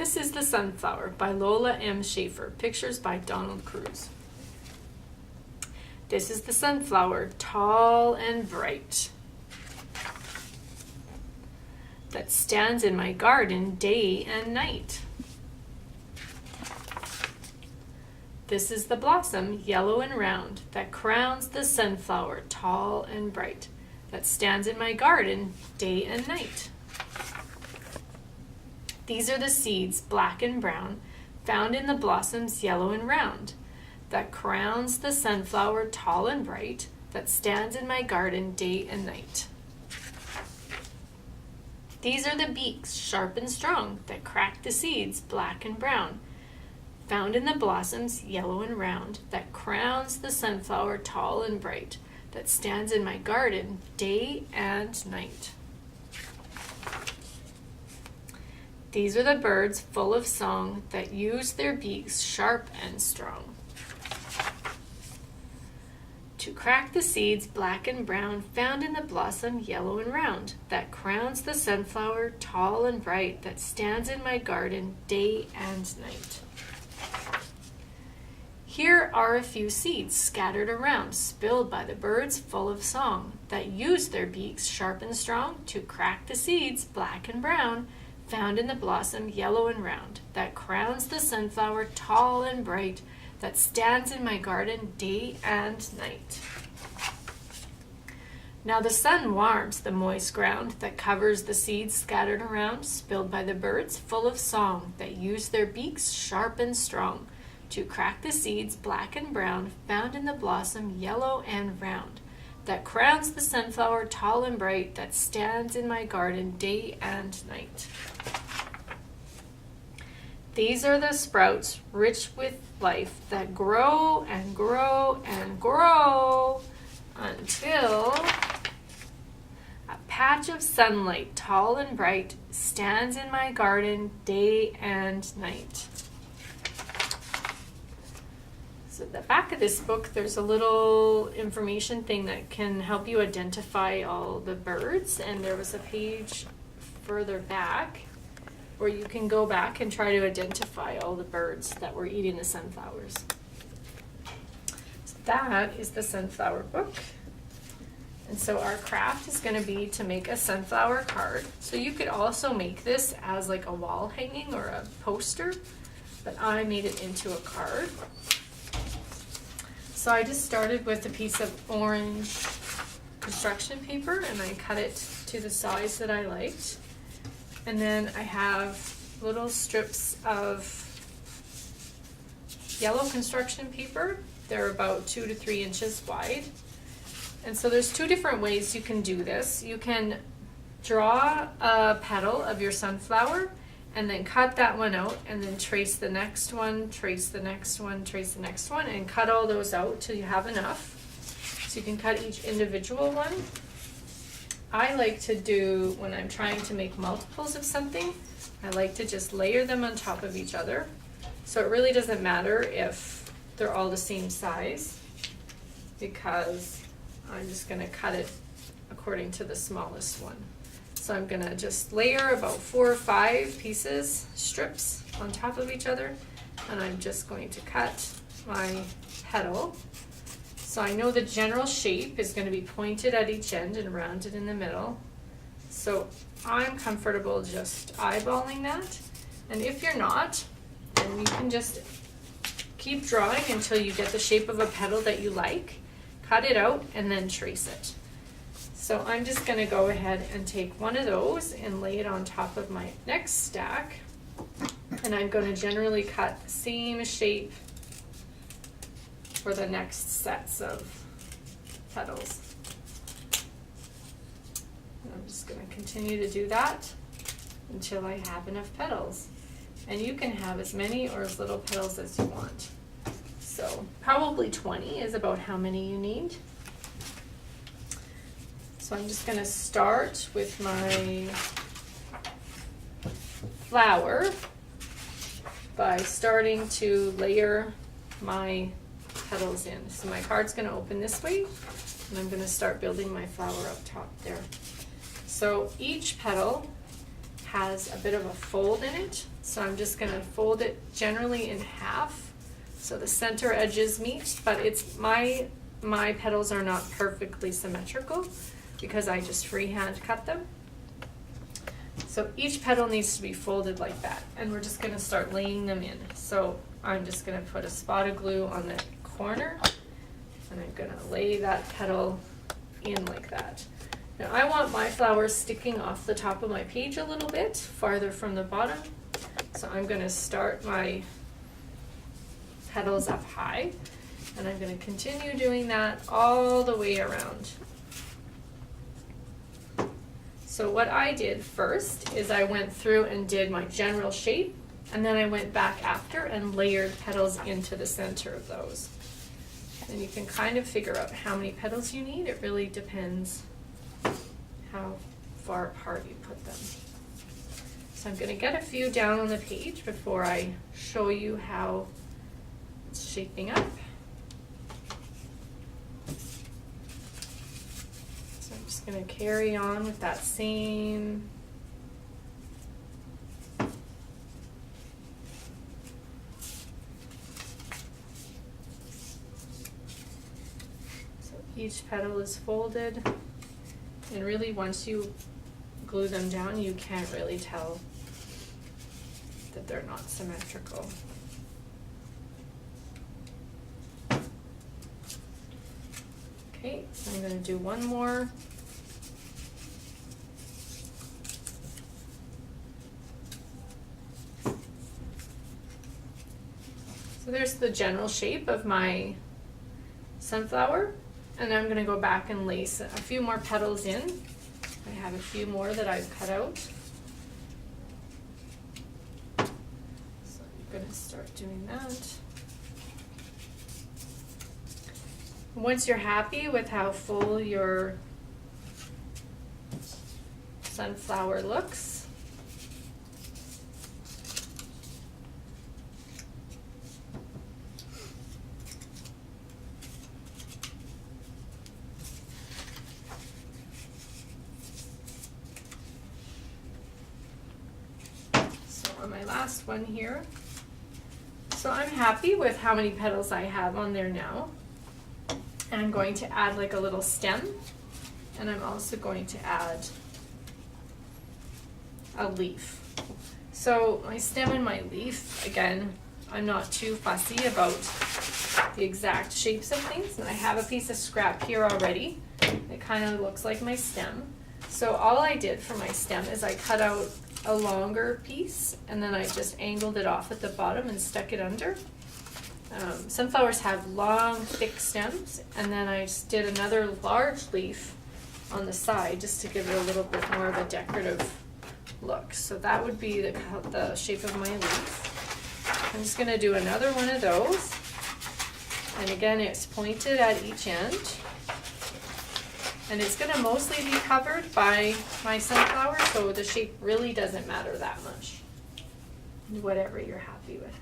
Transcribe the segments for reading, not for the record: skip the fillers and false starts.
This is the Sunflower by Lola M. Schaefer. Pictures by Donald Cruz. This is the sunflower, tall and bright, that stands in my garden day and night. This is the blossom, yellow and round, that crowns the sunflower, tall and bright, that stands in my garden day and night. These are the seeds, black and brown, found in the blossoms, yellow and round, that crowns the sunflower, tall and bright, that stands in my garden day and night. These are the beaks, sharp and strong, that crack the seeds, black and brown, found in the blossoms, yellow and round, that crowns the sunflower, tall and bright, that stands in my garden day and night. These are the birds full of song, that use their beaks sharp and strong, to crack the seeds, black and brown, found in the blossom, yellow and round, that crowns the sunflower, tall and bright, that stands in my garden day and night. Here are a few seeds scattered around, spilled by the birds full of song, that use their beaks sharp and strong, to crack the seeds, black and brown, found in the blossom, yellow and round, that crowns the sunflower, tall and bright, that stands in my garden day and night. Now the sun warms the moist ground, that covers the seeds scattered around, spilled by the birds full of song, that use their beaks sharp and strong, to crack the seeds, black and brown, found in the blossom, yellow and round, that crowns the sunflower, tall and bright, that stands in my garden day and night. These are the sprouts, rich with life, that grow and grow and grow until a patch of sunlight, tall and bright, stands in my garden day and night. So at the back of this book, there's a little information thing that can help you identify all the birds, and there was a page further back where you can go back and try to identify all the birds that were eating the sunflowers. So that is the sunflower book. And so our craft is going to be to make a sunflower card. So you could also make this as like a wall hanging or a poster, but I made it into a card. So I just started with a piece of orange construction paper and I cut it to the size that I liked. And then I have little strips of yellow construction paper. They're about 2 to 3 inches wide. And so there's 2 different ways you can do this. You can draw a petal of your sunflower and then cut that one out and then trace the next one, trace the next one, trace the next one, and cut all those out till you have enough. So you can cut each individual one. I like to do, when I'm trying to make multiples of something, I like to just layer them on top of each other. So it really doesn't matter if they're all the same size, because I'm just going to cut it according to the smallest one. So I'm going to just layer about 4 or 5 pieces, strips on top of each other, and I'm just going to cut my petal. So I know the general shape is going to be pointed at each end and rounded in the middle. So I'm comfortable just eyeballing that. And if you're not, then you can just keep drawing until you get the shape of a petal that you like, cut it out, and then trace it. So I'm just going to go ahead and take one of those and lay it on top of my next stack. And I'm going to generally cut the same shape for the next sets of petals. And I'm just going to continue to do that until I have enough petals. And you can have as many or as little petals as you want. So probably 20 is about how many you need. So I'm just going to start with my flower by starting to layer my petals in. So my card's going to open this way, and I'm going to start building my flower up top there. So each petal has a bit of a fold in it, So I'm just gonna fold it generally in half so the center edges meet, but it's my petals are not perfectly symmetrical because I just freehand cut them. So each petal needs to be folded like that, and we're just gonna start laying them in. So I'm just gonna put a spot of glue on the corner, and I'm gonna lay that petal in like that. Now I want my flowers sticking off the top of my page a little bit farther from the bottom. So I'm gonna start my petals up high, and I'm gonna continue doing that all the way around. So what I did first is I went through and did my general shape, and then I went back after and layered petals into the center of those. And you can kind of figure out how many petals you need. It really depends how far apart you put them. So I'm going to get a few down on the page before I show you how it's shaping up. So I'm just going to carry on with that same each petal is folded, and really once you glue them down you can't really tell that they're not symmetrical. Okay, so I'm going to do one more. So there's the general shape of my sunflower. And I'm going to go back and lace a few more petals in. I have a few more that I've cut out. So I'm going to start doing that. Once you're happy with how full your sunflower looks, on my last one here. So I'm happy with how many petals I have on there now. And I'm going to add like a little stem, and I'm also going to add a leaf. So my stem and my leaf, again, I'm not too fussy about the exact shapes of things, and I have a piece of scrap here already. It kind of looks like my stem. So all I did for my stem is I cut out a longer piece, and then I just angled it off at the bottom and stuck it under. Sunflowers have long, thick stems, and then I just did another large leaf on the side just to give it a little bit more of a decorative look. So that would be the shape of my leaf. I'm just going to do another one of those, and again it's pointed at each end. And it's going to mostly be covered by my sunflower, so the shape really doesn't matter that much. Whatever you're happy with.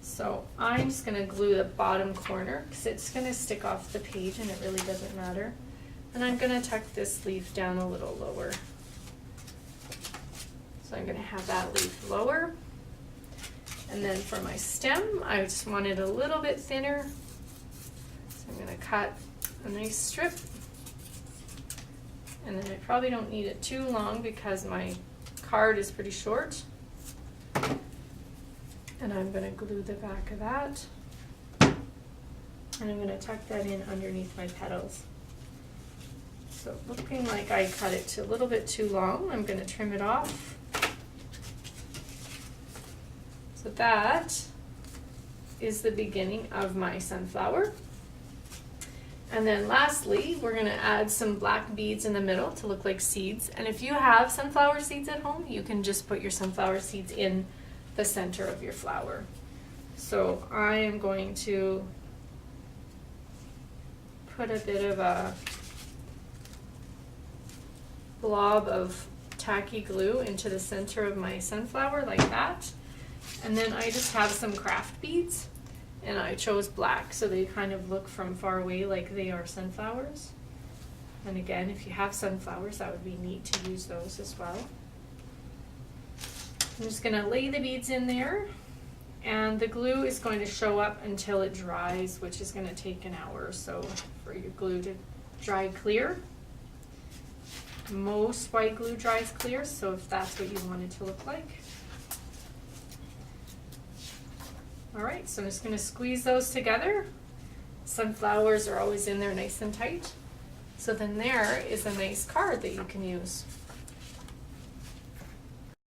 So I'm just going to glue the bottom corner because it's going to stick off the page and it really doesn't matter. And I'm going to tuck this leaf down a little lower. So I'm going to have that leaf lower. And then for my stem, I just want it a little bit thinner. So I'm going to cut a nice strip. And then I probably don't need it too long because my card is pretty short. And I'm going to glue the back of that. And I'm going to tuck that in underneath my petals. So looking like I cut it a little bit too long, I'm going to trim it off. So that is the beginning of my sunflower. And then lastly, we're going to add some black beads in the middle to look like seeds. And if you have sunflower seeds at home, you can just put your sunflower seeds in the center of your flower. So I am going to put a bit of a blob of tacky glue into the center of my sunflower like that. And then I just have some craft beads. And I chose black so they kind of look from far away like they are sunflowers. And again, if you have sunflowers, that would be neat to use those as well. I'm just gonna lay the beads in there, and the glue is going to show up until it dries, which is gonna take an hour or so for your glue to dry clear. Most white glue dries clear, so if that's what you want it to look like. All right, so I'm just gonna squeeze those together. Sunflowers are always in there nice and tight. So then there is a nice card that you can use.